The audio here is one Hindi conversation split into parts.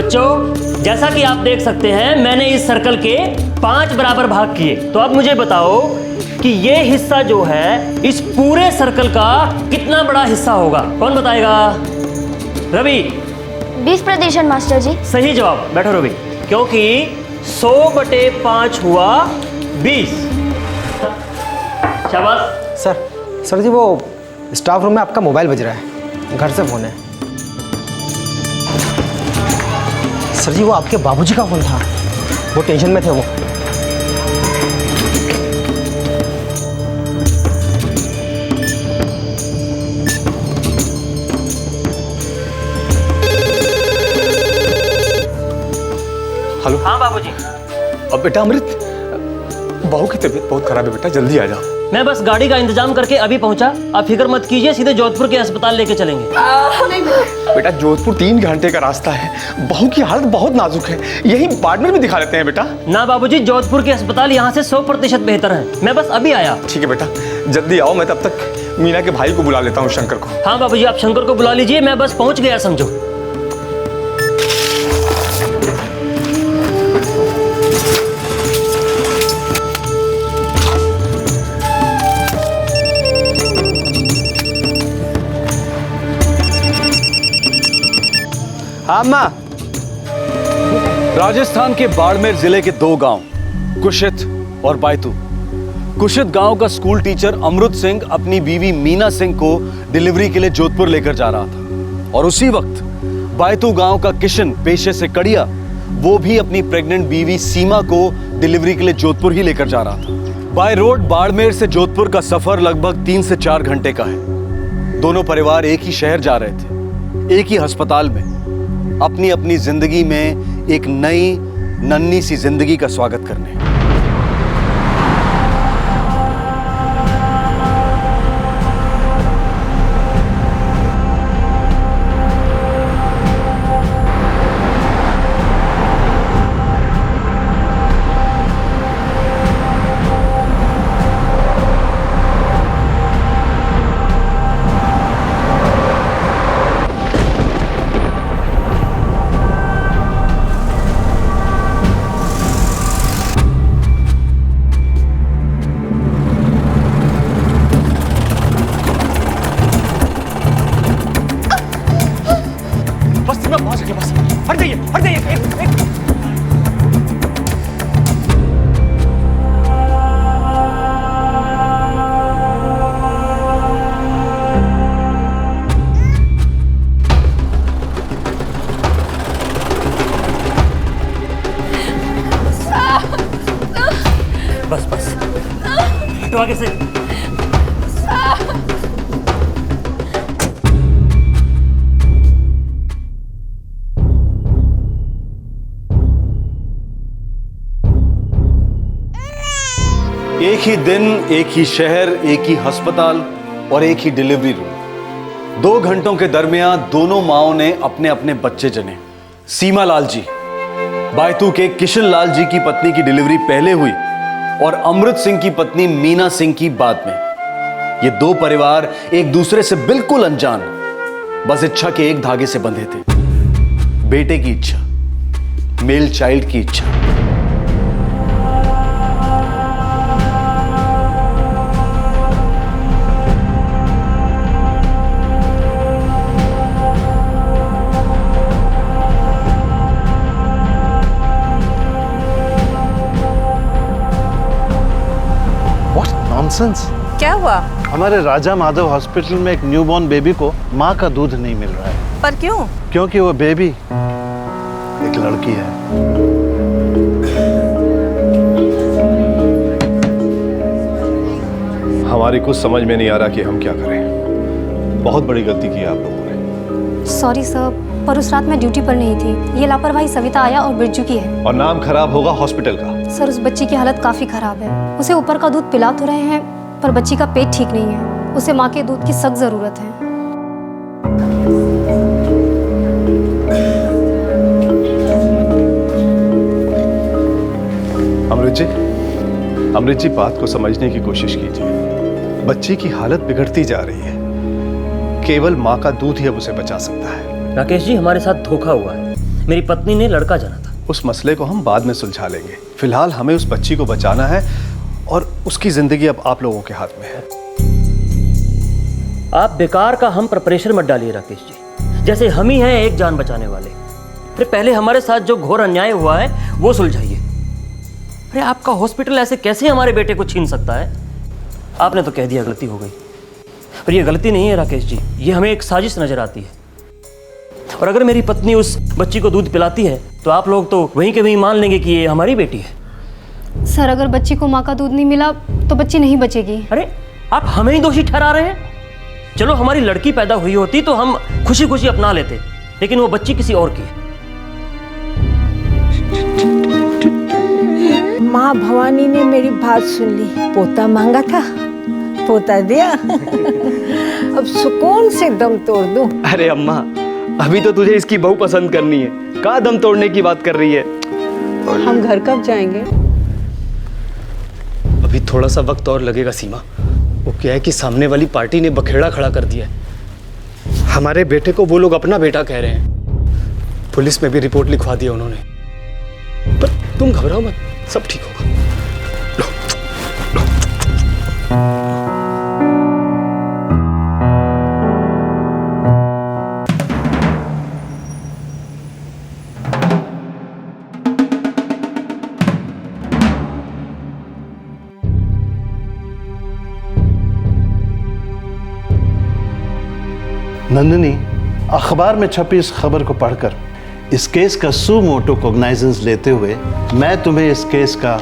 बच्चों, जैसा कि आप देख सकते हैं मैंने इस सर्कल के 5 बराबर भाग किए। तो अब मुझे बताओ कि ये हिस्सा जो है इस पूरे सर्कल का कितना बड़ा हिस्सा होगा? कौन बताएगा? रवि। 20% मास्टर जी। सही जवाब। बैठो रवि। क्योंकि 100/5 हुआ 20। शाबाश। सर जी वो स्टाफ रूम में आपका मोबाइल बज रहा है, घर से फोन है। सर जी वो आपके बाबूजी का फोन था, वो टेंशन में थे वो। हेलो। हाँ बाबूजी। अब बेटा अमृत, बहू की तबीयत बहुत खराब है बेटा, जल्दी आ जाओ। मैं बस गाड़ी का इंतजाम करके अभी पहुंचा। आप फिक्र मत कीजिए, सीधे जोधपुर के अस्पताल लेके चलेंगे। बेटा जोधपुर 3 घंटे का रास्ता है, बहू की हालत बहुत नाजुक है, यही बाड़मेर में दिखा लेते हैं बेटा। ना बाबूजी, जोधपुर के अस्पताल यहाँ से 100% बेहतर है। मैं बस अभी आया। ठीक है बेटा, जल्दी आओ, मैं तब तक मीना के भाई को बुला लेता हूँ, शंकर को। हाँ बाबूजी, आप शंकर को बुला लीजिए, मैं बस पहुंच गया समझो। हाँ माँ। राजस्थान के बाड़मेर जिले के 2 गांव, कुशित और बायतू। कुशित गांव का स्कूल टीचर अमृत सिंह अपनी बीवी मीना सिंह को डिलीवरी के लिए जोधपुर लेकर जा रहा था, और उसी वक्त बायतू गांव का किशन, पेशे से कड़िया, वो भी अपनी प्रेग्नेंट बीवी सीमा को डिलीवरी के लिए जोधपुर ही लेकर जा रहा था। बाय रोड बाड़मेर से जोधपुर का सफर लगभग 3 से 4 घंटे का है। दोनों परिवार एक ही शहर जा रहे थे, एक ही अस्पताल में, अपनी अपनी जिंदगी में एक नई नन्ही सी जिंदगी का स्वागत करने। बस बस, तो आगे से। एक ही दिन, एक ही शहर, एक ही अस्पताल और एक ही डिलीवरी रूम। 2 घंटों के दरमियान दोनों माओं ने अपने अपने बच्चे जने। सीमा लाल जी, बायतू के किशन लाल जी की पत्नी की डिलीवरी पहले हुई और अमृत सिंह की पत्नी मीना सिंह की बाद में। ये 2 परिवार एक दूसरे से बिल्कुल अनजान, बस इच्छा के एक धागे से बंधे थे, बेटे की इच्छा, मेल चाइल्ड की इच्छा। क्या हुआ? हमारे राजा माधव हॉस्पिटल में एक न्यूबॉर्न बेबी को माँ का दूध नहीं मिल रहा है। पर क्यों? क्योंकि वो बेबी एक लड़की है। हमारी कुछ समझ में नहीं आ रहा कि हम क्या करें। बहुत बड़ी गलती की आप लोगों ने। सॉरी सर, पर उस रात मैं ड्यूटी पर नहीं थी। ये लापरवाही सविता आया और बिरजू की है। और नाम खराब होगा हॉस्पिटल का। सर उस बच्ची की हालत काफी खराब है। उसे ऊपर का दूध पिला तो रहे हैं, पर बच्ची का पेट ठीक नहीं है। उसे माँ के दूध की सख्त जरूरत है। अमृत जी बात को समझने की कोशिश कीजिए। बच्ची की हालत बिगड़ती जा रही है। केवल माँ का दूध ही अब उसे बचा सकता है। राकेश जी, हमारे साथ धोखा हुआ है। मेरी पत्नी ने लड़का जाना था। उस मसले को हम बाद में सुलझा लेंगे। फिलहाल हमें उस बच्ची को बचाना है और उसकी जिंदगी अब आप लोगों के हाथ में है। आप बेकार का हम पर प्रेशर मत डालिए राकेश जी, जैसे हम ही हैं एक जान बचाने वाले। अरे पहले हमारे साथ जो घोर अन्याय हुआ है वो सुलझाइए। अरे आपका हॉस्पिटल ऐसे कैसे हमारे बेटे को छीन सकता है? आपने तो कह दिया गलती हो गई, पर ये गलती नहीं है राकेश जी, ये हमें एक साजिश नजर आती है। और अगर मेरी पत्नी उस बच्ची को दूध पिलाती है तो आप लोग तो वहीं के वहीं मान लेंगे कि ये हमारी बेटी है। सर, अगर बच्ची को माँ का दूध नहीं मिला तो बच्ची नहीं बचेगी। अरे आप हमें ही दोषी ठहरा रहे हैं। चलो हमारी लड़की पैदा हुई होती तो हम खुशी खुशी अपना लेते, लेकिन वो बच्ची किसी और की है। माँ भवानी ने मेरी बात सुन ली, पोता मांगा था, पोता दिया। अब सुकून से दम तोड़ दूं। अरे अम्मा, अभी तो तुझे इसकी बहू पसंद करनी है, कहाँ दम तोड़ने की बात कर रही है? हम घर कब जाएंगे? अभी थोड़ा सा वक्त और लगेगा सीमा। वो क्या है कि सामने वाली पार्टी ने बखेड़ा खड़ा कर दिया है। हमारे बेटे को वो लोग अपना बेटा कह रहे हैं। पुलिस में भी रिपोर्ट लिखवा दिया उन्होंने। पर तुम घबराओ मत, सब ठीक होगा। नंदिनी, अखबार में छपी इस खबर को पढ़कर इस केस का सू मोटो कॉग्नाइजेंस लेते हुए मैं तुम्हें इस केस का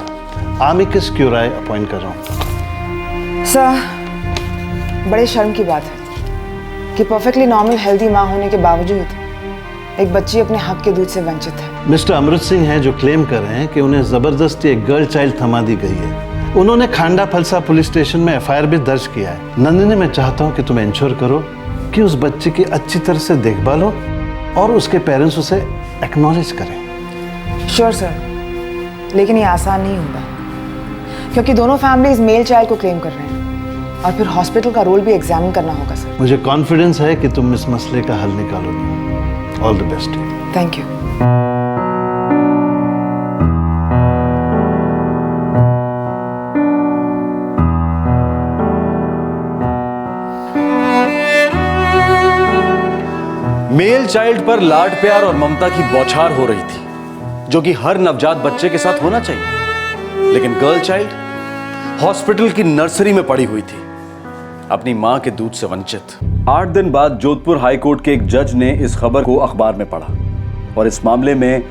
आमिकस क्यूराई अपॉइंट कर रहा हूँ। सर, बड़े शर्म की बात है कि परफेक्टली नॉर्मल हेल्दी माँ होने के बावजूद एक बच्ची अपने हक के दूध से वंचित है। मिस्टर अमृत सिंह हैं जो क्लेम कर रहे हैं कि उन्हें जबरदस्ती एक गर्ल चाइल्ड थमा दी गई है। उन्होंने खांडा फलसा पुलिस स्टेशन में एफआईआर भी दर्ज किया है। नंदिनी, मैं चाहता हूँ कि तुम इंश्योर करो कि उस बच्चे की अच्छी तरह से देखभाल हो और उसके पेरेंट्स उसे एक्नॉलेज करें। श्योर सर, लेकिन ये आसान नहीं होगा क्योंकि दोनों फैमिलीज मेल चाइल्ड को क्लेम कर रहे हैं और फिर हॉस्पिटल का रोल भी एग्जामिन करना होगा सर। मुझे कॉन्फिडेंस है कि तुम इस मसले का हल निकालोगे। All the best. Thank you. Male child पर लाड प्यार और ममता की बौछार हो रही थी, जो कि हर नवजात बच्चे के साथ होना चाहिए। लेकिन गर्ल चाइल्ड हॉस्पिटल की नर्सरी में पड़ी हुई थी, अपनी मां के दूध से वंचित। 8 दिन बाद जोधपुर हाई कोर्ट के एक जज ने इस खबर को अखबार में पढ़ा और इस मामले में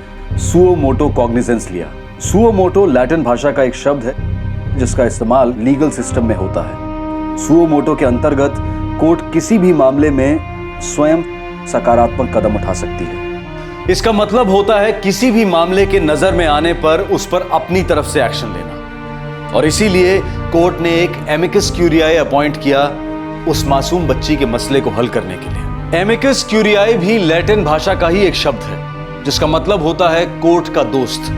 सुओ मोटो कॉग्निजेंस लिया। सुओ मोटो लैटिन भाषा का एक शब्द है जिसका इस्तेमाल लीगल सिस्टम में होता है। सुओ मोटो के अंतर्गत कोर्ट किसी भी मामले में स्वयं सकारात्मक कदम उठा सकती है। इसका मतलब होता है किसी भी मामले के नजर में आने पर उस पर अपनी तरफ से एक्शन लेना। और इसीलिए कोर्ट ने एक एमिकस क्यूरियाई अपॉइंट किया उस मासूम बच्ची के मसले को हल करने के लिए। एमिकस क्यूरियाई भी लैटिन भाषा का ही एक शब्द है जिसका मतलब होता है कोर्ट का दोस्त,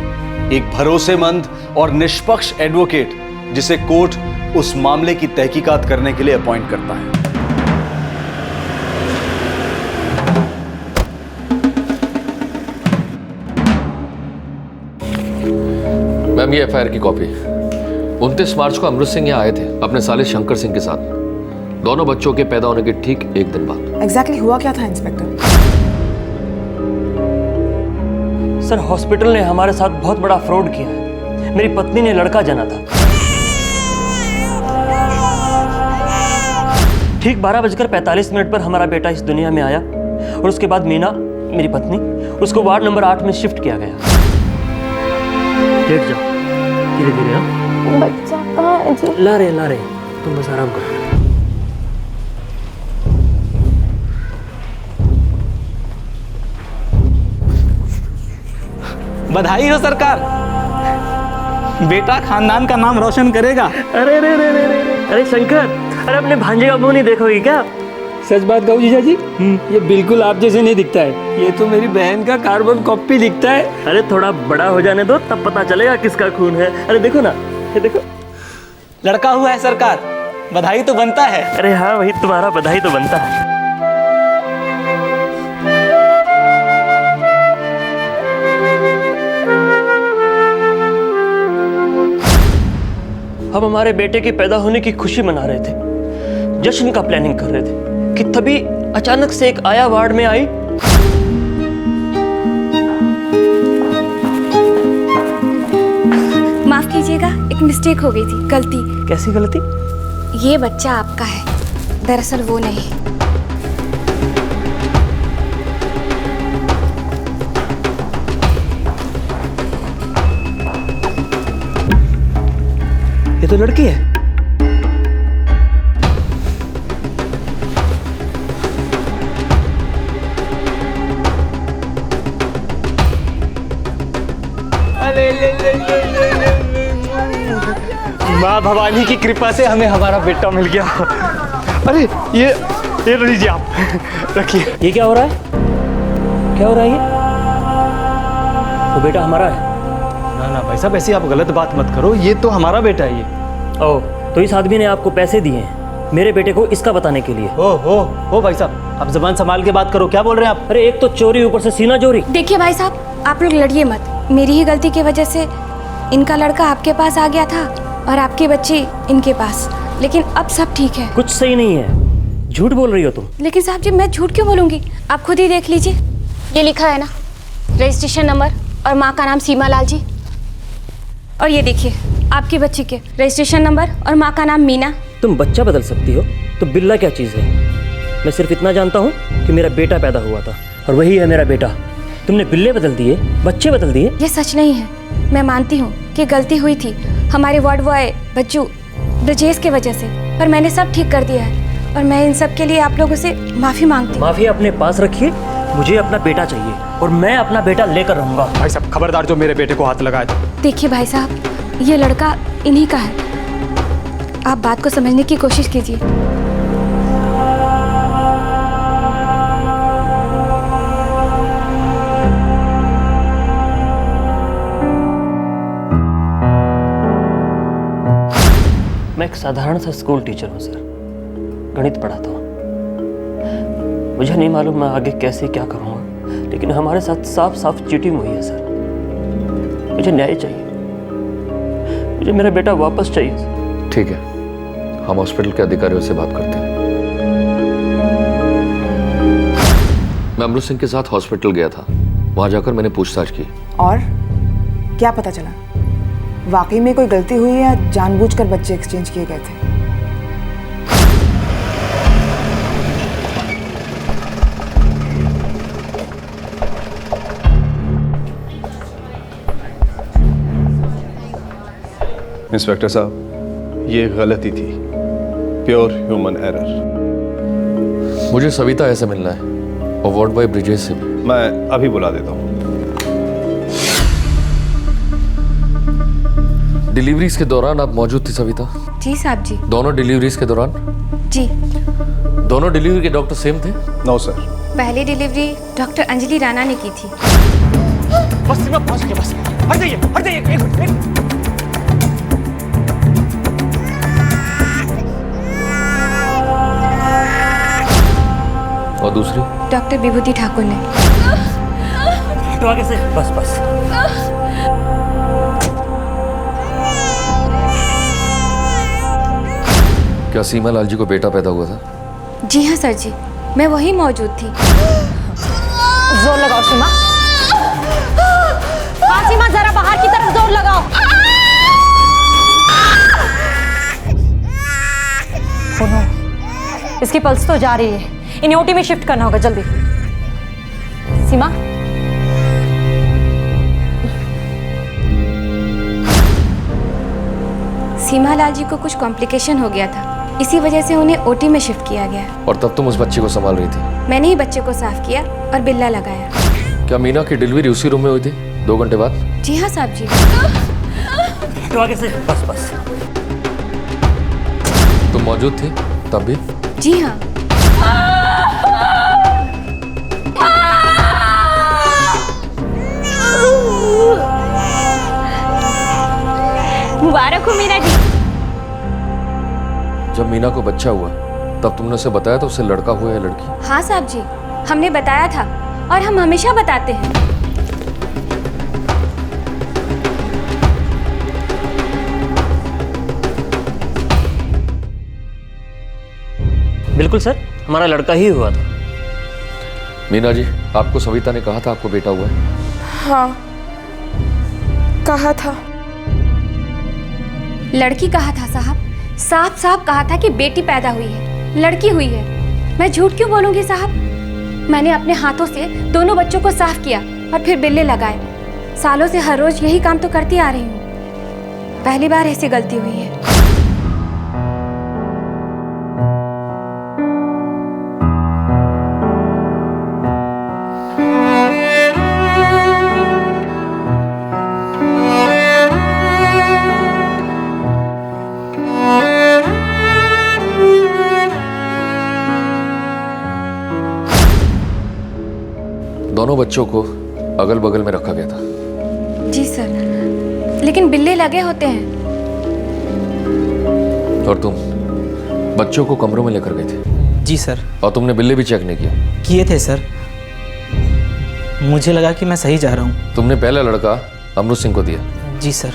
एक भरोसेमंद और निष्पक्ष एडवोकेट जिसे कोर्ट उस मामले की तहकीकात करने के लिए अपॉइंट करता है। मैम, ये एफआईआर की कॉपी। 29 मार्च को अमृत सिंह यहाँ आए थे अपने साले शंकर सिंह के साथ, दोनों बच्चों के पैदा होने के ठीक 1 दिन बाद। एग्जैक्टली हुआ क्या था इंस्पेक्टर? सर, हॉस्पिटल ने हमारे साथ बहुत बड़ा फ्रॉड किया है। मेरी पत्नी ने लड़का जाना था। ठीक 12:45 पर हमारा बेटा इस दुनिया में आया और उसके बाद मीना, मेरी पत्नी, उसको वार्ड नंबर 8 में शिफ्ट किया गया। लेट जाओ, धीरे धीरे। बच्चा कहाँ है जी? ला रहे, तुम बस आराम करो। बधाई हो सरकार, बेटा खानदान का नाम रोशन करेगा। अरे शंकर, अरे अपने भांजे का मुंह नहीं देखोगे क्या? सच बात कहूँ जीजा जी, ये बिल्कुल आप जैसे नहीं दिखता है, ये तो मेरी बहन का कार्बन कॉपी दिखता है। अरे थोड़ा बड़ा हो जाने दो, तब पता चलेगा किसका खून है। अरे देखो ना, ये देखो, लड़का हुआ है सरकार, बधाई तो बनता है। अरे हाँ, वही तुम्हारा बधाई तो बनता है। हम हमारे बेटे के पैदा होने की खुशी मना रहे थे, जश्न का प्लानिंग कर रहे थे कि तभी अचानक से एक आया वार्ड में आई। माफ कीजिएगा, एक मिस्टेक हो गई थी, गलती। कैसी गलती? ये बच्चा आपका है, दरअसल वो नहीं। ये तो लड़की है। माँ भवानी की कृपा से हमें हमारा बेटा मिल गया। अरे ये लीजिए आप, रखिए। ये क्या हो रहा है? क्या हो रहा है ये? वो बेटा हमारा है। ना ना भाई साहब, ऐसी आप गलत बात मत करो, ये तो हमारा बेटा है ये। ओह, तो इस आदमी ने आपको पैसे दिए हैं मेरे बेटे को इसका बताने के लिए? ओ भाई साहब, आप जबान संभाल के बात करो, क्या बोल रहे हैं आप? अरे एक तो चोरी, ऊपर से सीना चोरी। देखिए भाई साहब, आप लोग लड़िए मत। मेरी ही गलती की वजह से इनका लड़का आपके पास आ गया था और आपकी बच्ची इनके पास, लेकिन अब सब ठीक है। कुछ सही नहीं है, झूठ बोल रही हो तुम। लेकिन साहब जी, मैं झूठ क्यों बोलूंगी? आप खुद ही देख लीजिए, ये लिखा है ना, रजिस्ट्रेशन नंबर और माँ का नाम सीमा लाल जी। और ये देखिए आपकी बच्ची के रजिस्ट्रेशन नंबर और माँ का नाम मीना। तुम बच्चा बदल सकती हो तो बिल्ला क्या चीज़ है? मैं सिर्फ इतना जानता हूँ कि मेरा बेटा पैदा हुआ था और वही है मेरा बेटा। तुमने बिल्ले बदल दिए, बच्चे बदल दिए। ये सच नहीं है, मैं मानती हूँ कि गलती हुई थी हमारे वार्ड बॉय बच्चू ब्रजेश की वजह से, पर मैंने सब ठीक कर दिया है और मैं इन सब के लिए आप लोगों से माफ़ी मांगती हूँ। माफ़ी अपने पास रखिए, मुझे अपना बेटा चाहिए और मैं अपना बेटा लेकर रहूँगा। भाई साहब खबरदार, जो मेरे बेटे को हाथ लगाए तो। देखिए भाई साहब, ये लड़का इन्हीं का है, आप बात को समझने की कोशिश कीजिए। मैं एक साधारण सा स्कूल टीचर हूँ सर, गणित पढ़ाता हूँ। मुझे नहीं मालूम मैं आगे कैसे क्या करूँगा, लेकिन हमारे साथ साफ साफ चीटिंग हुई है सर। मुझे न्याय चाहिए, मुझे मेरा बेटा वापस चाहिए। ठीक है, हम हॉस्पिटल के अधिकारियों से बात करते हैं। मैं अमृत सिंह के साथ हॉस्पिटल गया था, वहां जाकर मैंने पूछताछ की। और क्या पता चला? वाकई में कोई गलती हुई या जानबूझकर बच्चे एक्सचेंज किए गए थे? इंस्पेक्टर साहब, ये गलती थी, प्योर ह्यूमन एरर। मुझे सविता ऐसे मिलना है और वार्ड बॉय ब्रिजेश से भी। मैं अभी बुला देता हूँ। डिलीवरीज के दौरान आप मौजूद थी सविता? जी साहब जी। दोनों डिलीवरीज के दौरान? जी। दोनों डिलीवरी के डॉक्टर सेम थे? No sir. पहली डिलीवरी डॉक्टर अंजलि राणा ने की थी। बस सीमा पहुंच गए, बस हट जाइए, हट जाइए, एक मिनट। और दूसरी? डॉक्टर विभूति ठाकुर ने। तो आगे से बस बस। क्या सीमा लाल जी को बेटा पैदा हुआ था? जी हाँ सर जी, मैं वही मौजूद थी। जोर लगाओ सीमा। हाँ सीमा, जरा बाहर की तरफ जोर लगाओ। इसकी पल्स तो जा रही है, इन्हें ओटी में शिफ्ट करना होगा जल्दी। सीमा, सीमा लाल जी को कुछ कॉम्प्लिकेशन हो गया था, इसी वजह से उन्हें ओटी में शिफ्ट किया गया। और तब तुम उस बच्चे को संभाल रही थी? मैंने ही बच्चे को साफ किया और बिल्ला लगाया। क्या मीना की डिलीवरी उसी रूम में हुई थी 2 घंटे बाद? जी हाँ साहब जी। तो आगे से बस बस। तुम मौजूद थी तब भी? जी हाँ। मुबारक हो मीना जी। जब मीना को बच्चा हुआ तब तुमने उसे बताया था उससे लड़का हुआ या लड़की? हाँ साहब जी, हमने बताया था और हम हमेशा बताते हैं। बिल्कुल सर, हमारा लड़का ही हुआ था। मीना जी, आपको सविता ने कहा था आपको बेटा हुआ है? हाँ, कहा था। लड़की कहा था साहब, साफ साफ कहा था कि बेटी पैदा हुई है, लड़की हुई है। मैं झूठ क्यों बोलूंगी साहब? मैंने अपने हाथों से दोनों बच्चों को साफ किया और फिर बिल्ले लगाए। सालों से हर रोज यही काम तो करती आ रही हूँ, पहली बार ऐसी गलती हुई है। दोनों बच्चों को अगल बगल में रखा गया था। जी सर, लेकिन बिल्ले लगे होते हैं। और तुम बच्चों को कमरों में लेकर गए थे? जी सर। और तुमने बिल्ले भी चेक नहीं किए? किए थे सर, मुझे लगा कि मैं सही जा रहा हूँ। तुमने पहला लड़का अमृत सिंह को दिया? जी सर।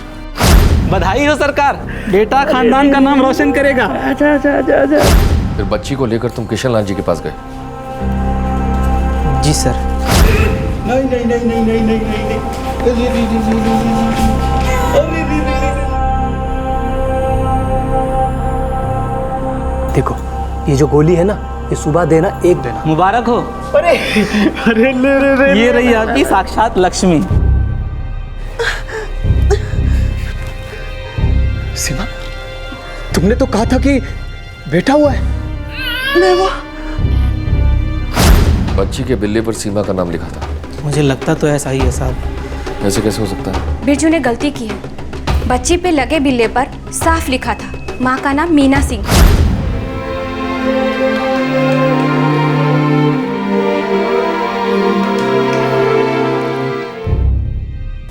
बधाई हो सरकार, बेटा खानदान का नाम रोशन करेगा। फिर बच्ची को लेकर तुम किशन लाल जी के पास गए? जी सर। देखो, ये जो गोली है ना, ये सुबह देना, एक देना। मुबारक हो। अरे अरे ले ये रही आपकी साक्षात लक्ष्मी। सीमा, तुमने तो कहा था कि बेटा हुआ है। मैं वो बच्ची के बिल्ले पर सीमा का नाम लिखा था। मुझे लगता तो ऐसा ही है साहब। ऐसे कैसे हो सकता है? बिरजू ने गलती की है। बच्ची पे लगे बिल्ले पर साफ लिखा था माँ का नाम मीना सिंह।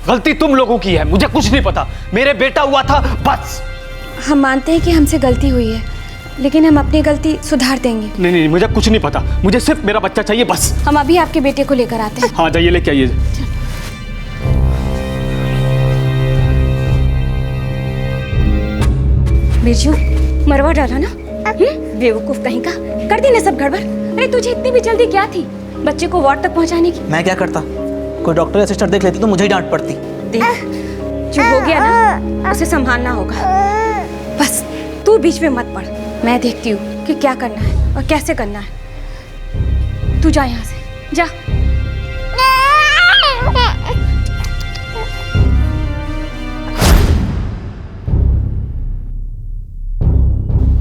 गलती तुम लोगों की है, मुझे कुछ नहीं पता। मेरे बेटा हुआ था बस। हम मानते हैं कि हमसे गलती हुई है, लेकिन हम अपनी गलती सुधार देंगे। नहीं नहीं, मुझे कुछ नहीं पता, मुझे सिर्फ मेरा बच्चा चाहिए बस। हम अभी आपके बेटे को लेकर आते हैं। हाँ जाइए, लेके आइए। बिरजू, मरवा डाला ना? बेवकूफ कहीं का, कर दी ना सब गड़बड़। अरे तुझे इतनी भी जल्दी क्या थी बच्चे को वार्ड तक पहुंचाने की? मैं क्या करता, कोई डॉक्टर या सिस्टर देख लेती तो मुझे ही डांट पड़ती। देख, जो हो गया ना, उसे संभालना होगा। बस तू बीच में मत पड़, मैं देखती हूँ कि क्या करना है और कैसे करना है। तू जा यहाँ से, जा।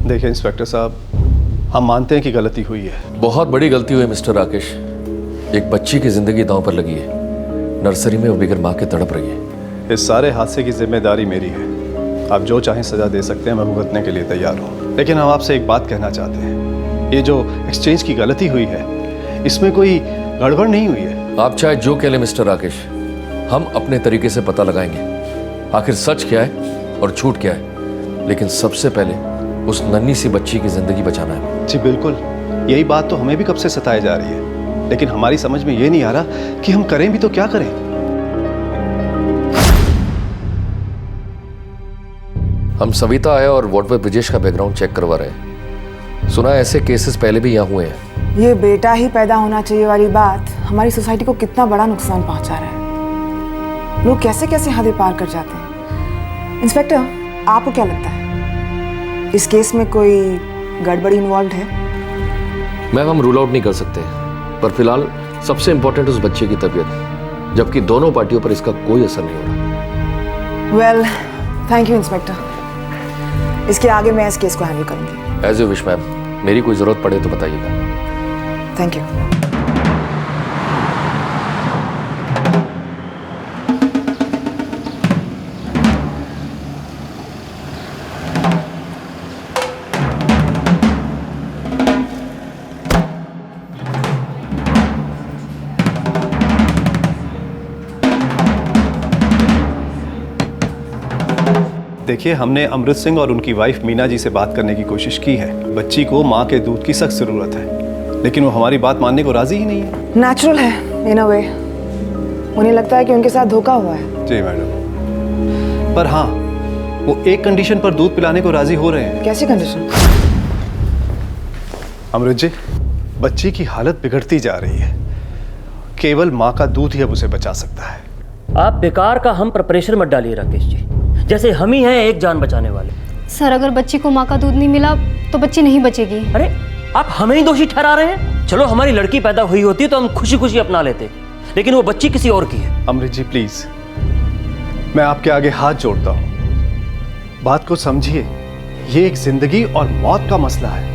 देखिए इंस्पेक्टर साहब, हम मानते हैं कि गलती हुई है। बहुत बड़ी गलती हुई है मिस्टर राकेश। एक बच्ची की जिंदगी दांव पर लगी है। नर्सरी में वो बिगर माँ के तड़प रही है। इस सारे हादसे की जिम्मेदारी मेरी है। आप जो चाहें सजा दे सकते हैं, मैं भुगतने के लिए तैयार हूँ। लेकिन हम आपसे एक बात कहना चाहते हैं, ये जो एक्सचेंज की गलती हुई है, इसमें कोई गड़बड़ नहीं हुई है। आप चाहे जो कह लें मिस्टर राकेश, हम अपने तरीके से पता लगाएंगे आखिर सच क्या है और झूठ क्या है। लेकिन सबसे पहले उस नन्ही सी बच्ची की जिंदगी बचाना है। जी बिल्कुल, यही बात तो हमें भी कब से सताई जा रही है, लेकिन हमारी समझ में ये नहीं आ रहा कि हम करें भी तो क्या करें। हम सविता आया और वार्ड पर ब्रिजेश का बैकग्राउंड चेक करवा रहे हैं। सुना है ऐसे केसेस पहले भी यहाँ हुए हैं। ये बेटा ही पैदा होना चाहिए वाली बात हमारी सोसाइटी को कितना बड़ा नुकसान पहुंचा रहा है। लोग कैसे कैसे हदें पार कर जाते हैं। इंस्पेक्टर, आपको क्या लगता है, इस केस में कोई गड़बड़ी इन्वॉल्व है? मैम, हम रूल आउट नहीं कर सकते, पर फिलहाल सबसे इंपॉर्टेंट उस बच्चे की तबीयत, जबकि दोनों पार्टियों पर इसका कोई असर नहीं हो रहा। Well, thank you inspector. इसके आगे मैं इस केस को हैंडल करूंगी। एज यू विश मैम, मेरी कोई जरूरत पड़े तो बताइएगा। Thank you. देखिए, हमने अमृत सिंह और उनकी वाइफ मीना जी से बात करने की कोशिश की है। बच्ची को माँ के दूध की सख्त जरूरत है, लेकिन वो हमारी बात मानने को राजी ही नहीं है। नेचुरल है इन अ वे। उन्हें लगता है कि उनके साथ धोखा हुआ है। जी मैडम, पर हाँ, वो एक कंडीशन पर दूध पिलाने को राजी हो रहे हैं। कैसी कंडीशन? अमृत जी, बच्ची की हालत बिगड़ती जा रही है। केवल माँ का दूध ही अब उसे बचा सकता है। आप बेकार का हम पर प्रेशर मत डालिए राकेश जी, जैसे हम ही हैं एक जान बचाने वाले। सर अगर बच्ची को माँ का दूध नहीं मिला तो बच्ची नहीं बचेगी। अरे आप हमें ही दोषी ठहरा रहे हैं। चलो हमारी लड़की पैदा हुई होती तो हम खुशी खुशी अपना लेते, लेकिन वो बच्ची किसी और की है। अमृत जी प्लीज, मैं आपके आगे हाथ जोड़ता हूँ, बात को समझिए। ये एक जिंदगी और मौत का मसला है।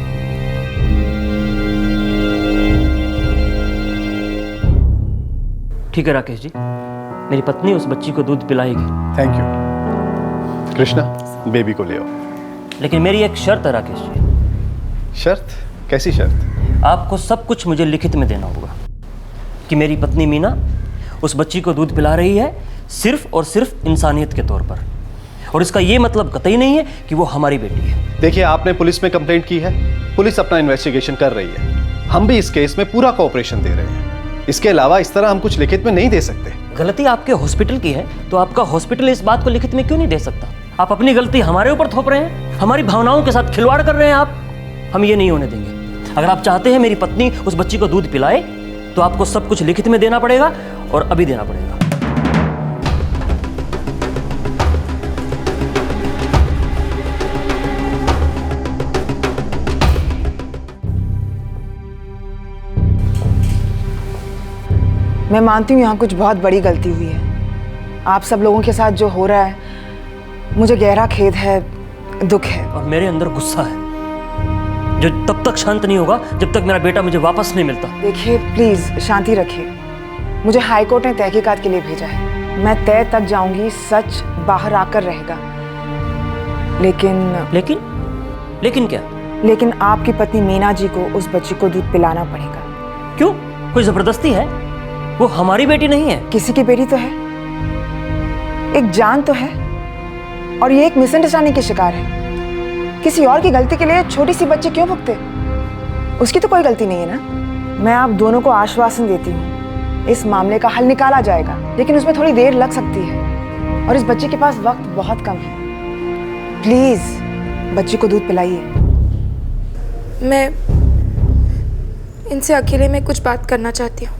ठीक है राकेश जी, मेरी पत्नी उस बच्ची को दूध पिलाएगी। Thank you. कृष्णा, बेबी को ले आओ। लेकिन मेरी एक शर्त है राकेश जी। शर्त? कैसी शर्त? आपको सब कुछ मुझे लिखित में देना होगा कि मेरी पत्नी मीना उस बच्ची को दूध पिला रही है सिर्फ और सिर्फ इंसानियत के तौर पर, और इसका ये मतलब कतई नहीं है कि वो हमारी बेटी है। देखिए, आपने पुलिस में कंप्लेंट की है, पुलिस अपना इन्वेस्टिगेशन कर रही है। हम भी इस केस में पूरा कोऑपरेशन दे रहे हैं। इसके अलावा इस तरह हम कुछ लिखित में नहीं दे सकते। गलती आपके हॉस्पिटल की है तो आपका हॉस्पिटल इस बात को लिखित में क्यों नहीं दे सकता? आप अपनी गलती हमारे ऊपर थोप रहे हैं, हमारी भावनाओं के साथ खिलवाड़ कर रहे हैं आप। हम ये नहीं होने देंगे। अगर आप चाहते हैं मेरी पत्नी उस बच्ची को दूध पिलाए तो आपको सब कुछ लिखित में देना पड़ेगा, और अभी देना पड़ेगा। मैं मानती हूँ यहाँ कुछ बहुत बड़ी गलती हुई है। आप सब लोगों के साथ जो हो रहा है मुझे गहरा खेद है, दुख है। और मेरे अंदर गुस्सा है जो तब तक शांत नहीं होगा जब तक मेरा बेटा मुझे वापस नहीं मिलता। देखिए प्लीज शांति रखिए। मुझे हाई कोर्ट ने तहकीकात के लिए भेजा है। मैं तय तक जाऊंगी, सच बाहर आकर रहेगा। लेकिन क्या? लेकिन आपकी पत्नी मीना जी को उस बच्ची को दूध पिलाना पड़ेगा। क्यों? कोई जबरदस्ती है? वो हमारी बेटी नहीं है। किसी की बेटी तो है, एक जान तो है, और ये एक मिसअंडरस्टैंडिंग की शिकार है। किसी और की गलती के लिए छोटी सी बच्ची क्यों भुगते? उसकी तो कोई गलती नहीं है ना। मैं आप दोनों को आश्वासन देती हूँ, इस मामले का हल निकाला जाएगा, लेकिन उसमें थोड़ी देर लग सकती है, और इस बच्चे के पास वक्त बहुत कम है। प्लीज बच्ची को दूध पिलाइए। मैं इनसे अकेले में कुछ बात करना चाहती हूँ।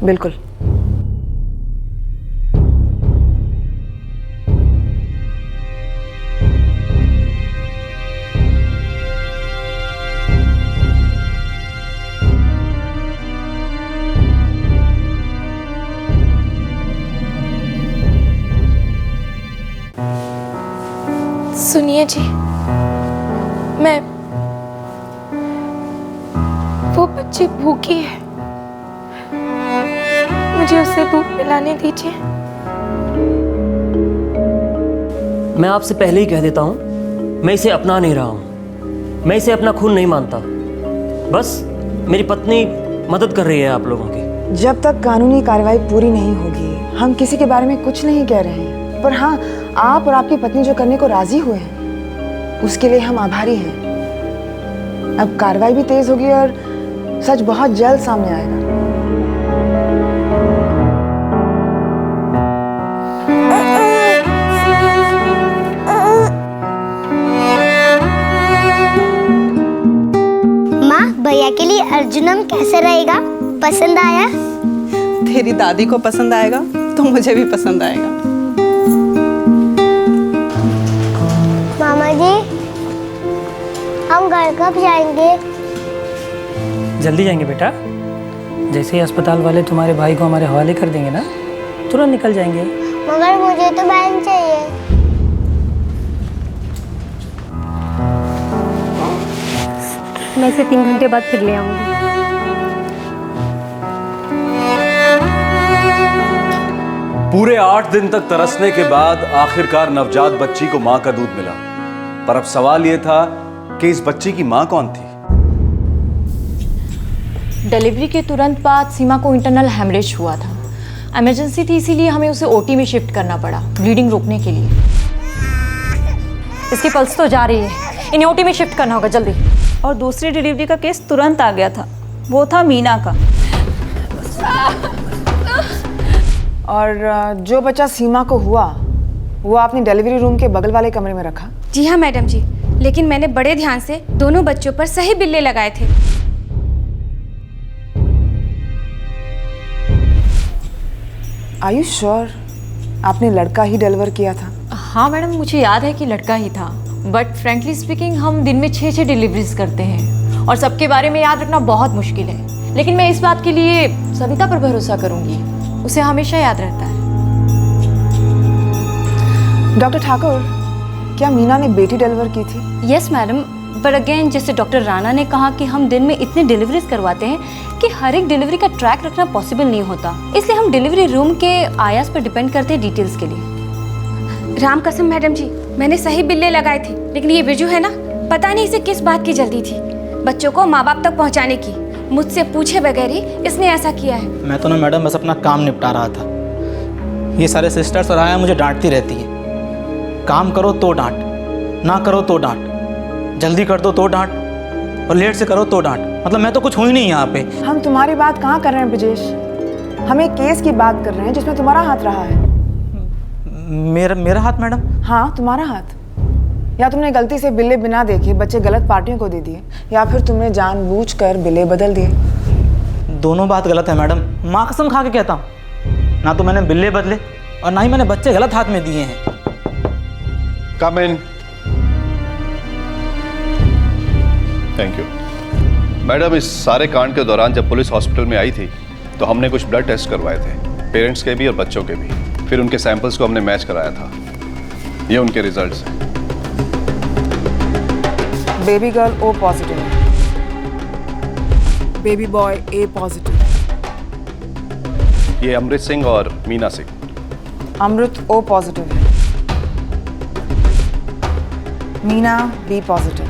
बिल्कुल। सुनिए जी, वो बच्ची भूखी है, मुझे उसे दूध पिलाने दीजिए। मैं आपसे पहले ही कह देता हूं, मैं इसे अपना नहीं रहा हूं, मैं इसे अपना खून नहीं मानता। बस मेरी पत्नी मदद कर रही है आप लोगों की। जब तक कानूनी कार्रवाई पूरी नहीं होगी हम किसी के बारे में कुछ नहीं कह रहे हैं, पर हाँ, आप और आपकी पत्नी जो करने को राजी हुए हैं उसके लिए हम आभारी हैं। अब कार्रवाई भी तेज होगी और सच बहुत जल्द सामने आएगा। भैया के लिए अर्जुनम कैसे रहेगा? पसंद आया? तेरी दादी को पसंद आएगा तो मुझे भी पसंद आएगा। मामा जी, हम घर कब जाएंगे? जल्दी जाएंगे बेटा। जैसे ही अस्पताल वाले तुम्हारे भाई को हमारे हवाले कर देंगे ना, तुरंत निकल जाएंगे। मगर मुझे तो बहन चाहिए। मैं इसे 3 घंटे बाद फिर ले आऊंगी। पूरे 8 दिन तक तरसने के बाद आखिरकार नवजात बच्ची को मां का दूध मिला। पर अब सवाल यह था कि इस बच्ची की मां कौन थी? डिलीवरी के तुरंत बाद सीमा को इंटरनल हेमरेज हुआ था। इमरजेंसी थी, इसीलिए हमें उसे ओटी में शिफ्ट करना पड़ा, ब्लीडिंग रोकने के लिए। इसकी पल्स तो जा रही है, इन्हें ओटी में शिफ्ट करना होगा जल्दी। और दूसरी डिलीवरी का केस तुरंत आ गया था, वो था मीना का। और जो बच्चा सीमा को हुआ वो आपने डिलीवरी रूम के बगल वाले कमरे में रखा? जी हाँ मैडम जी, लेकिन मैंने बड़े ध्यान से दोनों बच्चों पर सही बिल्ले लगाए थे। Are you sure आपने लड़का ही डिलीवर किया था? हाँ मैडम, मुझे याद है कि लड़का ही था, बट फ्रेंकली स्पीकिंग हम दिन में 6 डिलीवरीज करते हैं और सबके बारे में याद रखना बहुत मुश्किल है। लेकिन मैं इस बात के लिए सविता पर भरोसा करूंगी, उसे हमेशा याद रहता है। डॉक्टर ठाकुर, क्या मीना ने बेटी डिलीवर की थी? यस मैडम, पर अगेन जैसे डॉक्टर राणा ने कहा कि हम दिन में इतने डिलीवरीज करवाते हैं कि हर एक डिलीवरी का ट्रैक रखना पॉसिबल नहीं होता, इसलिए हम डिलीवरी रूम के आयास पर डिपेंड करते हैं डिटेल्स के लिए। राम कसम मैडम जी, मैंने सही बिल्ले लगाए थे, लेकिन ये बिरजू है ना, पता नहीं इसे किस बात की जल्दी थी, बच्चों को माँ बाप तक पहुँचाने की। मुझसे पूछे बगैर ही इसने ऐसा किया है। मैं तो ना मैडम बस अपना काम निपटा रहा था। ये सारे सिस्टर्स और आया मुझे डांटती रहती है। काम करो तो डांट, ना करो तो डांट, जल्दी कर दो तो डांट, और लेट से करो तो डांट। मतलब मैं तो कुछ हुई नहीं यहाँ पे। हम तुम्हारी बात कहाँ कर रहे हैं ब्रजेश, हम एक केस की बात कर रहे हैं जिसमें तुम्हारा हाथ रहा है। मेरा हाथ मैडम? हाँ, तुम्हारा हाथ। या तुमने गलती से बिल्ले बिना देखे बच्चे गलत पार्टियों को दे दिए, या फिर तुमने जानबूझकर बिल्ले बदल दिए। दोनों बात गलत है मैडम, माँ कसम खा के कहता हूँ। ना तो मैंने बिल्ले बदले और ना ही मैंने बच्चे गलत हाथ में दिए हैं। Come in. Thank you madam. इस सारे कांड के दौरान जब पुलिस हॉस्पिटल में आई थी तो हमने कुछ ब्लड टेस्ट करवाए थे, पेरेंट्स के भी और बच्चों के भी। फिर उनके सैंपल्स को हमने मैच कराया था। ये उनके रिजल्ट्स हैं। बेबी गर्ल O पॉजिटिव है, बेबी बॉय A पॉजिटिव है। ये अमृत सिंह और मीना सिंह। अमृत O पॉजिटिव है, मीना B पॉजिटिव,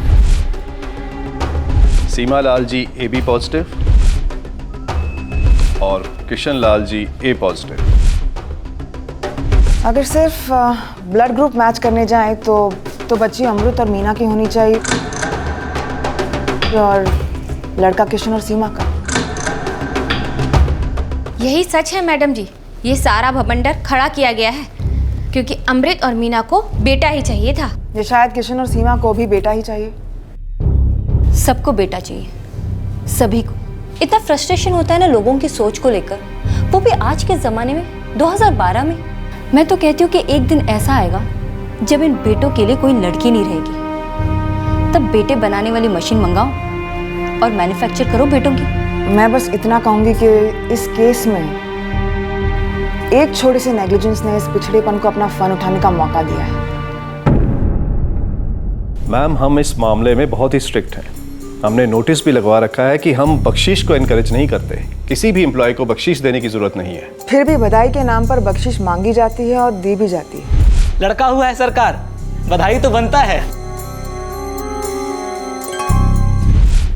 सीमा लाल जी AB पॉजिटिव और किशन लाल जी A पॉजिटिव। अगर सिर्फ ब्लड ग्रुप मैच करने जाए तो बच्ची अमृत और मीना की होनी चाहिए और लड़का किशन और सीमा का। यही सच है मैडम जी, ये सारा भबंडर खड़ा किया गया है क्योंकि अमृत और मीना को बेटा ही चाहिए था। ये शायद किशन और सीमा को भी बेटा ही चाहिए। सबको बेटा चाहिए, सभी को। इतना फ्रस्ट्रेशन होता है ना लोगों की सोच को लेकर, वो भी आज के ज़माने में 2012 में। मैं तो कहती हूँ कि एक दिन ऐसा आएगा जब इन बेटों के लिए कोई लड़की नहीं रहेगी, तब बेटे बनाने वाली मशीन मंगाओ और मैन्युफैक्चर करो बेटों की। मैं बस इतना कहूँगी कि इस केस में एक छोटे से नेग्लिजेंस ने इस पिछड़ेपन को अपना फन उठाने का मौका दिया है। मैम, हम इस मामले में बहुत ही स्ट्रिक्ट हैं। हमने नोटिस भी लगवा रखा है कि हम बख्शीश को इनकरेज नहीं करते। किसी भी एम्प्लॉय को बख्शीश देने की जरूरत नहीं है। फिर भी बधाई के नाम पर बख्शिश मांगी जाती है और दी भी जाती है। लड़का हुआ है सरकार, बधाई तो बनता है।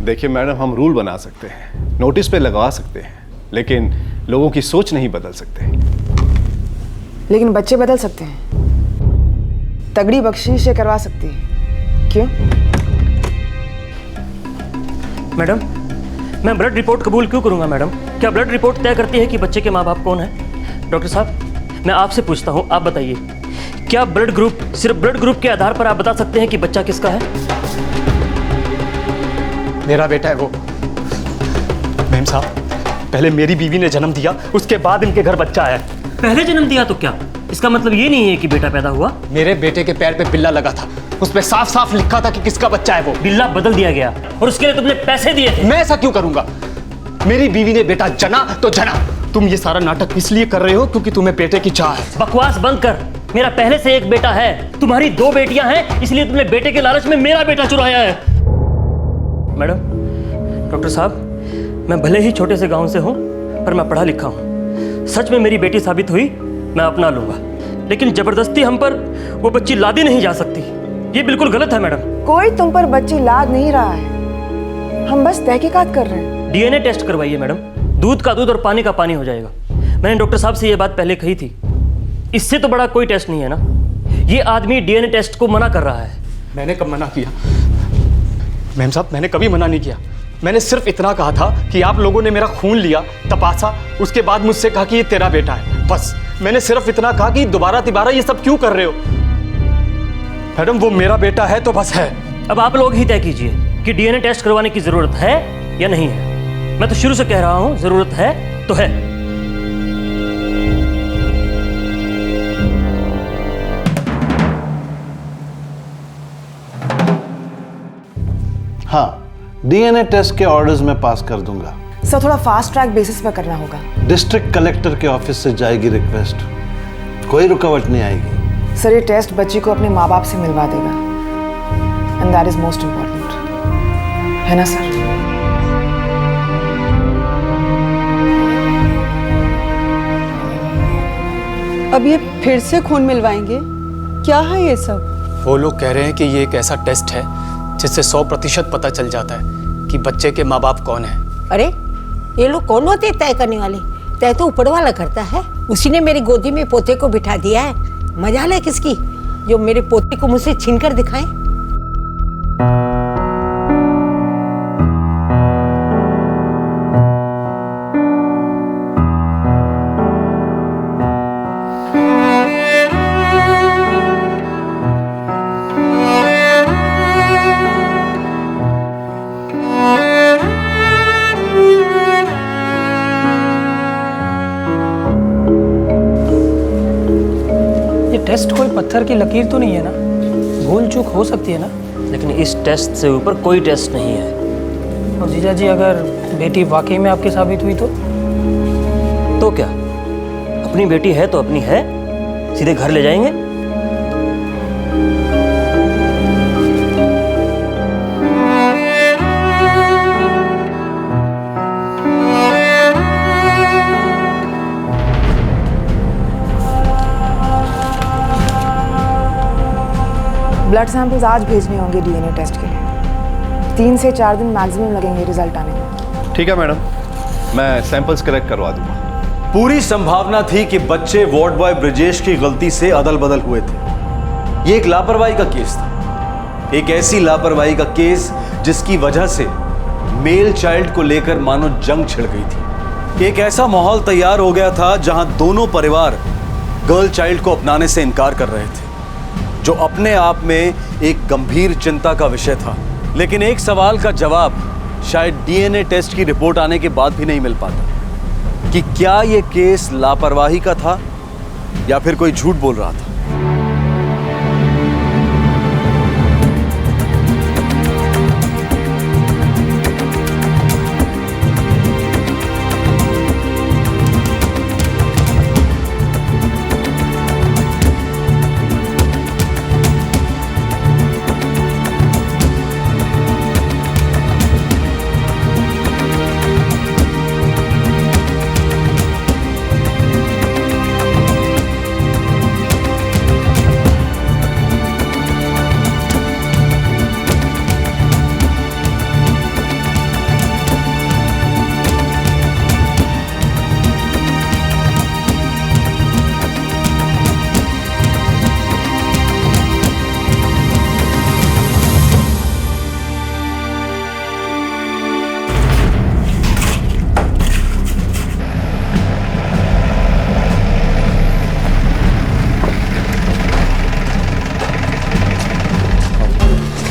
देखिए मैडम, हम रूल बना सकते हैं, नोटिस पे लगवा सकते हैं, लेकिन लोगों की सोच नहीं बदल सकते। लेकिन बच्चे बदल सकते हैं। तगड़ी बख्शीश से करवा सकती है। क्यों? मैडम, मैं ब्लड रिपोर्ट कबूल क्यों करूंगा मैडम? क्या ब्लड रिपोर्ट तय करती है कि बच्चे के माँ बाप कौन है? डॉक्टर साहब, मैं आपसे पूछता हूँ, आप बताइए, क्या ब्लड ग्रुप, सिर्फ ब्लड ग्रुप के आधार पर आप बता सकते हैं कि बच्चा किसका है? मेरा बेटा है वो। मैम साहब, पहले मेरी बीवी ने जन्म दिया, उसके बाद इनके घर बच्चा आया। पहले जन्म दिया तो क्या? इसका मतलब ये नहीं है कि बेटा पैदा हुआ। मेरे बेटे के पैर पे बिल्ला लगा था, उस पे साफ साफ लिखा था कि किसका बच्चा है वो। बिल्ला बदल दिया गया और उसके लिए तुमने पैसे दिए थे। मैं ऐसा क्यों करूंगा? मेरी बीवी ने बेटा जना तो जना। तुम ये सारा नाटक इसलिए कर रहे हो क्योंकि तुम्हें बेटे की चाह है। बकवास बंद कर। मेरा पहले से एक बेटा है, तुम्हारी 2 बेटियां हैं, इसलिए तुमने बेटे के लालच में मेरा बेटा चुराया है। मैडम, डॉक्टर साहब, मैं भले ही छोटे से गांव से हूं, पर मैं पढ़ा लिखा हूं। सच में मेरी बेटी साबित हुई, मैं अपना लूंगा, लेकिन जबरदस्ती हम पर वो बच्ची लादी नहीं जा सकती। ये बिल्कुल गलत है मैडम। कोई तुम पर बच्ची लाद नहीं रहा है, हम बस तहकीकात कर रहे हैं। DNA टेस्ट करवाइए मैडम, दूध का दूध और पानी का पानी हो जाएगा। मैंने डॉक्टर साहब से ये बात पहले कही थी। इससे तो बड़ा कोई टेस्ट नहीं है ना। ये आदमी DNA टेस्ट को मना कर रहा है। मैंने कब मना किया? मैम साहब, मैंने कभी मना नहीं किया। मैंने सिर्फ इतना कहा था कि आप लोगों ने मेरा खून लिया, तपासा, उसके बाद मुझसे कहा कि ये तेरा बेटा है। बस मैंने सिर्फ इतना कहा कि दोबारा तिबारा ये सब क्यों कर रहे हो? मैडम, वो मेरा बेटा है तो बस है। अब आप लोग ही तय कीजिए कि डीएनए टेस्ट करवाने की जरूरत है या नहीं है। मैं तो शुरू से कह रहा हूं जरूरत है तो है। हाँ, डीएनए टेस्ट के ऑर्डर्स मैं पास कर दूंगा। सर थोड़ा फास्ट ट्रैक बेसिस पर करना होगा। डिस्ट्रिक्ट कलेक्टर के ऑफिस से जाएगी रिक्वेस्ट, कोई रुकावट नहीं आएगी। सर ये टेस्ट बच्ची को अपने माँ बाप से मिलवा देगा, and that is most important, है ना सर? अब ये फिर से खून मिलवाएंगे? क्या है ये सब? वो लोग कह रहे हैं कि ये एक ऐसा टेस्ट है जिससे 100% पता चल जाता है कि बच्चे के माँ बाप कौन हैं। अरे ये लोग कौन होते तय करने वाले? तय तो ऊपर वाला करता है। उसी ने मेरी गोदी में पोते को बिठा दिया है। मजाल है किसकी जो मेरे पोते को मुझसे छीन कर दिखाए। टेस्ट कोई पत्थर की लकीर तो नहीं है ना? भूल चूक हो सकती है ना? लेकिन इस टेस्ट से ऊपर कोई टेस्ट नहीं है। और जीजा जी अगर बेटी वाकई में आपकी साबित हुई तो क्या? अपनी बेटी है तो अपनी है, सीधे घर ले जाएंगे। ब्लड सैंपल्स आज भेजने होंगे डीएनए टेस्ट के लिए। 3 से 4 दिन मैक्सिमम लगेंगे रिजल्ट आने में। ठीक है मैडम, मैं सैंपल्स कलेक्ट करवा दूंगा। पूरी संभावना थी कि बच्चे वार्ड बॉय ब्रजेश की गलती से अदल बदल हुए थे। ये एक लापरवाही का केस था, एक ऐसी लापरवाही का केस जिसकी वजह से मेल चाइल्ड को लेकर मानो जंग छिड़ गई थी। एक ऐसा माहौल तैयार हो गया था जहां दोनों परिवार गर्ल चाइल्ड को अपनाने से इनकार कर रहे थे, जो अपने आप में एक गंभीर चिंता का विषय था। लेकिन एक सवाल का जवाब शायद डीएनए टेस्ट की रिपोर्ट आने के बाद भी नहीं मिल पाता कि क्या यह केस लापरवाही का था या फिर कोई झूठ बोल रहा था।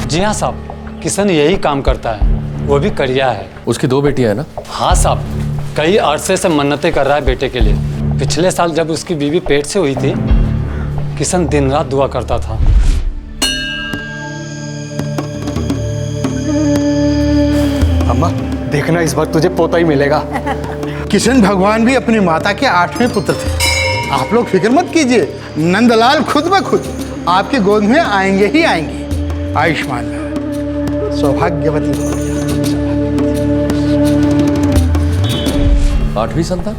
जी हाँ साहब, किशन यही काम करता है, वो भी करिया है। उसकी 2 बेटियां हैं ना? हाँ साहब, कई अरसे से मन्नतें कर रहा है बेटे के लिए। पिछले साल जब उसकी बीवी पेट से हुई थी, किशन दिन रात दुआ करता था। अम्मा देखना, इस बार तुझे पोता ही मिलेगा। किशन भगवान भी अपनी माता के 8वें पुत्र थे। आप लोग फिक्र मत कीजिए, नंदलाल खुद ब खुद आपकी गोद में आएंगे ही आएंगे। आयुष्मान भव, सौभाग्यवती। 8वीं संतान?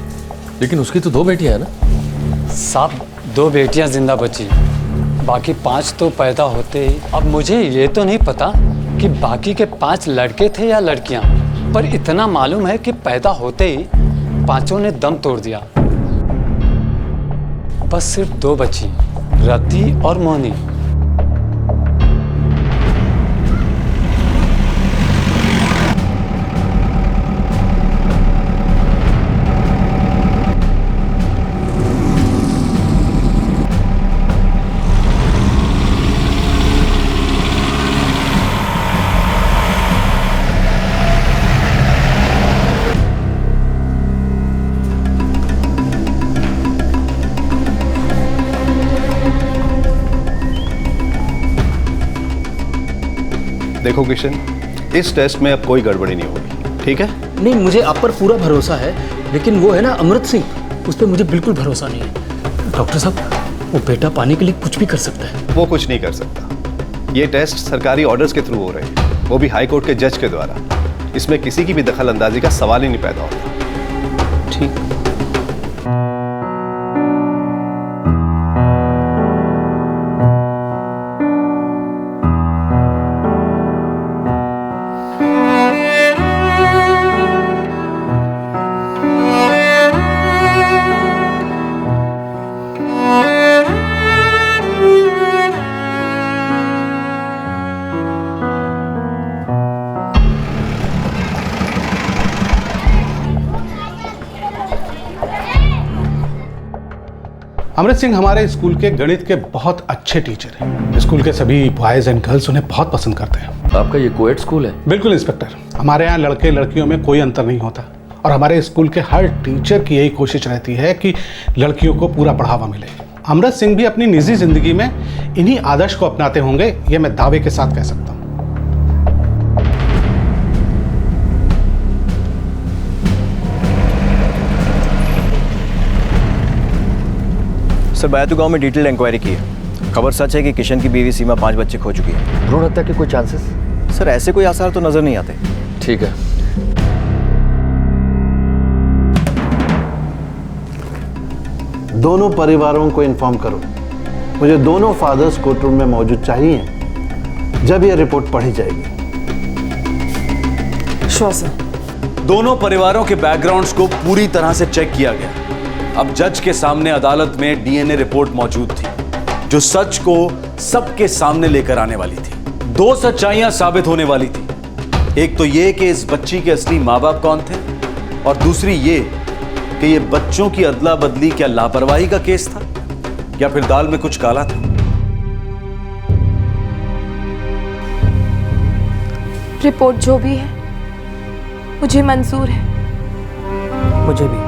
लेकिन उसकी तो 2 बेटियां हैं ना? साहब 2 बेटियां जिंदा बची, बाकी 5 तो पैदा होते ही। अब मुझे ये तो नहीं पता कि बाकी के 5 लड़के थे या लड़कियां, पर इतना मालूम है कि पैदा होते ही 5 ने दम तोड़ दिया। बस सिर्फ 2 बची, रति और मोनी। देखो किशन, इस टेस्ट में अब कोई गड़बड़ी नहीं होगी, ठीक है? नहीं, मुझे आप पर पूरा भरोसा है, लेकिन वो है ना अमृत सिंह, उस पर मुझे बिल्कुल भरोसा नहीं है। डॉक्टर साहब, वो बेटा पाने के लिए कुछ भी कर सकता है। वो कुछ नहीं कर सकता। ये टेस्ट सरकारी ऑर्डर्स के थ्रू हो रहे हैं, वो भी हाई कोर्ट के जज के द्वारा। इसमें किसी की भी दखल अंदाजी का सवाल ही नहीं पैदा होता। ठीक। अमृत सिंह हमारे स्कूल के गणित के बहुत अच्छे टीचर हैं। स्कूल के सभी बॉयज एंड गर्ल्स उन्हें बहुत पसंद करते हैं। आपका ये कोएड स्कूल है? बिल्कुल इंस्पेक्टर, हमारे यहाँ लड़के लड़कियों में कोई अंतर नहीं होता और हमारे स्कूल के हर टीचर की यही कोशिश रहती है कि लड़कियों को पूरा बढ़ावा मिले। अमृत सिंह भी अपनी निजी जिंदगी में इन्हीं आदर्श को अपनाते होंगे, ये मैं दावे के साथ कह सकता हूँ। सर, बैतू गांव में डिटेल इंक्वायरी की है। खबर सच है कि किशन की बीवी सीमा 5 बच्चे खो चुकी है। भ्रूण हत्या के कोई चांसेस? सर, ऐसे कोई आसार तो नजर नहीं आते। ठीक है। दोनों परिवारों को इन्फॉर्म करो। मुझे दोनों फादर्स कोर्ट रूम में मौजूद चाहिए जब यह रिपोर्ट पढ़ी जाएगी। Sure sir. दोनों परिवारों के बैकग्राउंड्स को पूरी तरह से चेक किया गया। अब जज के सामने अदालत में डीएनए रिपोर्ट मौजूद थी, जो सच को सबके सामने लेकर आने वाली थी। 2 सच्चाइयां साबित होने वाली थी। एक तो ये कि इस बच्ची के असली माँ बाप कौन थे, और दूसरी ये कि ये बच्चों की अदला बदली क्या लापरवाही का केस था या फिर दाल में कुछ काला था। रिपोर्ट जो भी है मुझे मंजूर है। मुझे भी।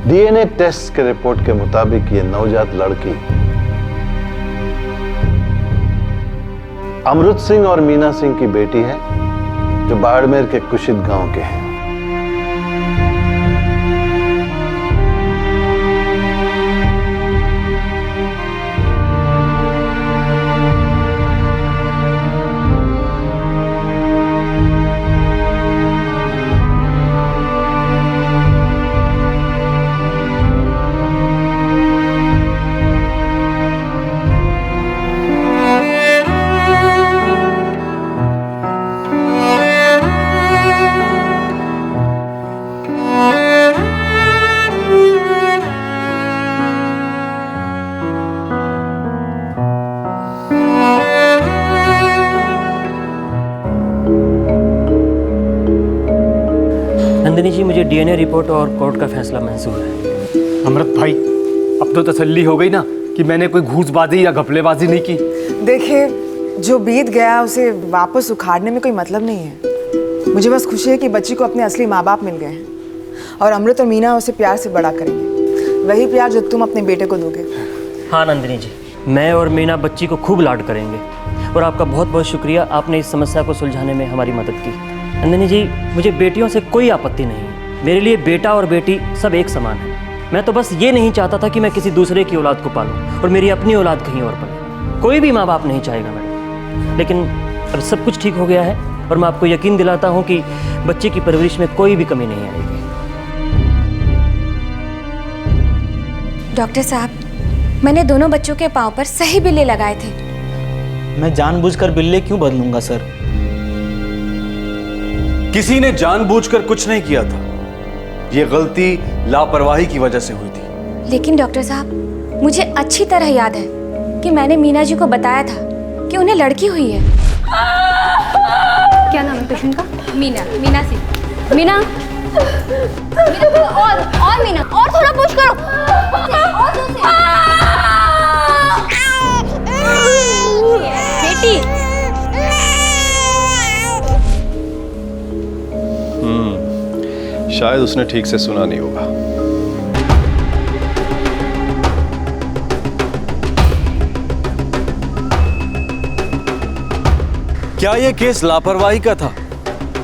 डीएनए टेस्ट के रिपोर्ट के मुताबिक ये नवजात लड़की अमृत सिंह और मीना सिंह की बेटी है, जो बाड़मेर के कुशित गांव के हैं। नंदिनी जी, मुझे डीएनए रिपोर्ट और कोर्ट का फैसला मंजूर है। अमृत भाई, अब तो तसल्ली हो गई ना कि मैंने कोई घूसबाजी या घपलेबाजी नहीं की। देखिए, जो बीत गया उसे वापस उखाड़ने में कोई मतलब नहीं है। मुझे बस खुशी है कि बच्ची को अपने असली माँ बाप मिल गए हैं और अमृत और मीना उसे प्यार से बड़ा करेंगे, वही प्यार जो तुम अपने बेटे को दोगे। हाँ नंदिनी जी, मैं और मीना बच्ची को खूब लाड करेंगे और आपका बहुत बहुत शुक्रिया, आपने इस समस्या को सुलझाने में हमारी मदद की। नंदिनी जी, मुझे बेटियों से कोई आपत्ति नहीं है। मेरे लिए बेटा और बेटी सब एक समान है। मैं तो बस ये नहीं चाहता था कि मैं किसी दूसरे की औलाद को पालूं और मेरी अपनी औलाद कहीं और पले। कोई भी माँ बाप नहीं चाहेगा मैडम, लेकिन अब सब कुछ ठीक हो गया है और मैं आपको यकीन दिलाता हूँ कि बच्चे की परवरिश में कोई भी कमी नहीं आएगी। डॉक्टर साहब, मैंने दोनों बच्चों के पाँव पर सही बिल्ले लगाए थे। मैं जानबूझकर बिल्ले क्यों बदलूंगा सर? किसी ने जानबूझकर कुछ नहीं किया था, यह गलती लापरवाही की वजह से हुई थी। लेकिन डॉक्टर साहब, मुझे अच्छी तरह याद है कि मैंने मीना जी को बताया था कि उन्हें लड़की हुई है। क्या नाम है पेशेंट का? मीना। मीना सिंह। मीना, और मीना, और थोड़ा पुश करो। और जोर से। बेटी। शायद उसने ठीक से सुना नहीं होगा। क्या यह केस लापरवाही का था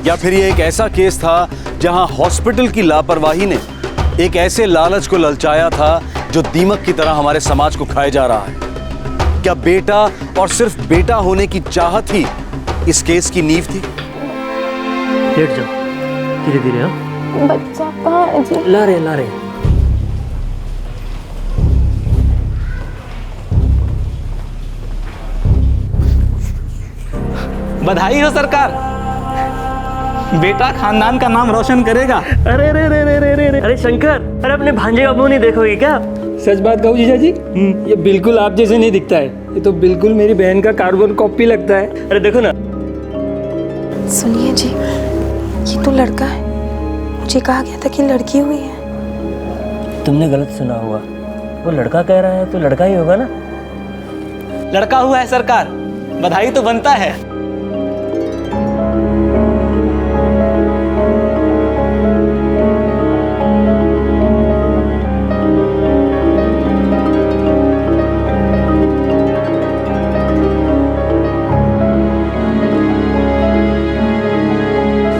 या फिर यह एक ऐसा केस था जहां हॉस्पिटल की लापरवाही ने एक ऐसे लालच को ललचाया था जो दीमक की तरह हमारे समाज को खाए जा रहा है? क्या बेटा और सिर्फ बेटा होने की चाहत ही इस केस की नींव थी? लेट जाओ, धीरे धीरे। हाँ, बच्चा कहाँ है जी? ला रहे। बधाई हो सरकार, बेटा खानदान का नाम रोशन करेगा। अरे रे रे रे रे रे रे। अरे शंकर, अरे अपने भांजे का मुंह नहीं देखोगे क्या? सच बात कहूँ जीजा जी, ये बिल्कुल आप जैसे नहीं दिखता है, ये तो बिल्कुल मेरी बहन का कार्बन कॉपी लगता है। अरे देखो ना। सुनिए जी, ये तो लड़का है, मुझे कहा गया था कि लड़की हुई है। तुमने गलत सुना होगा, वो लड़का कह रहा है तो लड़का ही होगा ना। लड़का हुआ है सरकार, बधाई तो बनता है।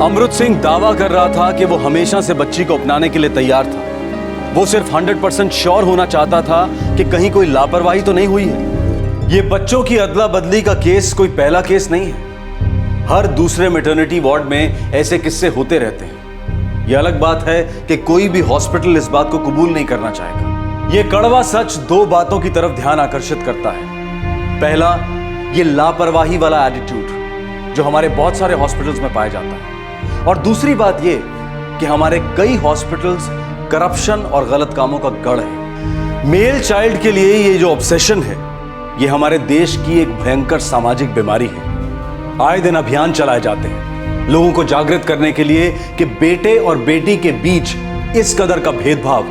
अमृत सिंह दावा कर रहा था कि वो हमेशा से बच्ची को अपनाने के लिए तैयार था। वो सिर्फ 100% श्योर होना चाहता था कि कहीं कोई लापरवाही तो नहीं हुई है। ये बच्चों की अदला बदली का केस कोई पहला केस नहीं है। हर दूसरे मैटरनिटी वार्ड में ऐसे किस्से होते रहते हैं। यह अलग बात है कि कोई भी हॉस्पिटल इस बात को कबूल नहीं करना चाहेगा। यह कड़वा सच दो बातों की तरफ ध्यान आकर्षित करता है। पहला, ये लापरवाही वाला एटीट्यूड जो हमारे बहुत सारे हॉस्पिटल्स में पाया जाता है, और दूसरी बात यह कि हमारे कई हॉस्पिटल्स करप्शन और गलत कामों का गढ़ है। मेल चाइल्ड के लिए ये जो ऑब्सेशन है, ये हमारे देश की एक भयंकर सामाजिक बीमारी है। आए दिन अभियान चलाए जाते हैं लोगों को जागृत करने के लिए कि बेटे और बेटी के बीच इस कदर का भेदभाव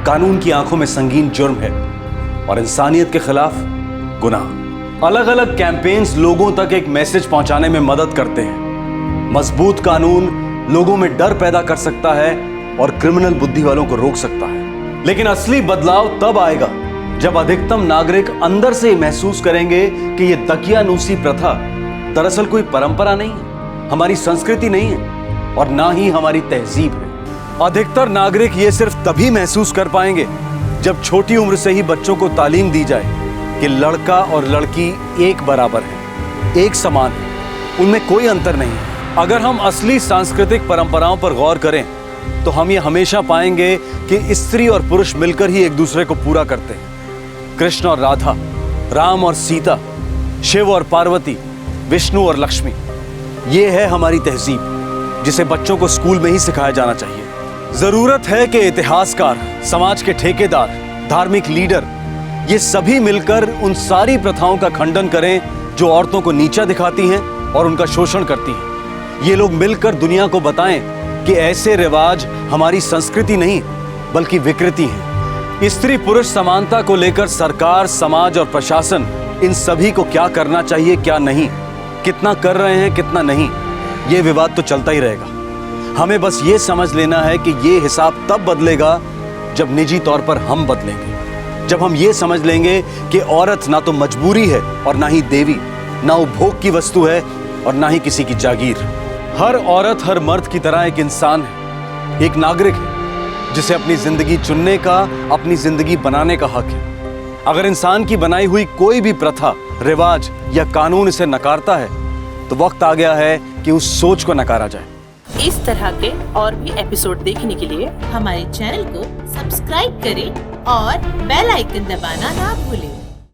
कानून की आंखों में संगीन जुर्म है और इंसानियत के खिलाफ गुनाह। अलग अलग कैंपेन्स लोगों तक एक मैसेज पहुंचाने में मदद करते हैं। मजबूत कानून लोगों में डर पैदा कर सकता है और क्रिमिनल बुद्धि वालों को रोक सकता है, लेकिन असली बदलाव तब आएगा जब अधिकतम नागरिक अंदर से महसूस करेंगे कि यह दकियानूसी प्रथा दरअसल कोई परंपरा नहीं है, हमारी संस्कृति नहीं है और ना ही हमारी तहजीब है। अधिकतर नागरिक ये सिर्फ तभी महसूस कर पाएंगे जब छोटी उम्र से ही बच्चों को तालीम दी जाए कि लड़का और लड़की एक बराबर है, एक समान है, उनमें कोई अंतर नहीं है। अगर हम असली सांस्कृतिक परंपराओं पर गौर करें तो हम ये हमेशा पाएंगे कि स्त्री और पुरुष मिलकर ही एक दूसरे को पूरा करते हैं। कृष्ण और राधा, राम और सीता, शिव और पार्वती, विष्णु और लक्ष्मी, ये है हमारी तहजीब जिसे बच्चों को स्कूल में ही सिखाया जाना चाहिए। जरूरत है कि इतिहासकार, समाज के ठेकेदार, धार्मिक लीडर, ये सभी मिलकर उन सारी प्रथाओं का खंडन करें जो औरतों को नीचा दिखाती हैं और उनका शोषण करती हैं। ये लोग मिलकर दुनिया को बताएं कि ऐसे रिवाज हमारी संस्कृति नहीं बल्कि विकृति हैं। स्त्री पुरुष समानता को लेकर सरकार, समाज और प्रशासन इन सभी को क्या करना चाहिए, क्या नहीं, कितना कर रहे हैं, कितना नहीं, ये विवाद तो चलता ही रहेगा। हमें बस ये समझ लेना है कि ये हिसाब तब बदलेगा जब निजी तौर पर हम बदलेंगे, जब हम ये समझ लेंगे कि औरत ना तो मजबूरी है और ना ही देवी, ना उपभोग की वस्तु है और ना ही किसी की जागीर। हर औरत हर मर्द की तरह एक इंसान है, एक नागरिक है जिसे अपनी जिंदगी चुनने का, अपनी जिंदगी बनाने का हक है। अगर इंसान की बनाई हुई कोई भी प्रथा, रिवाज या कानून इसे नकारता है तो वक्त आ गया है कि उस सोच को नकारा जाए। इस तरह के और भी एपिसोड देखने के लिए हमारे चैनल को सब्सक्राइब करें और बेल आइकन दबाना ना भूलें।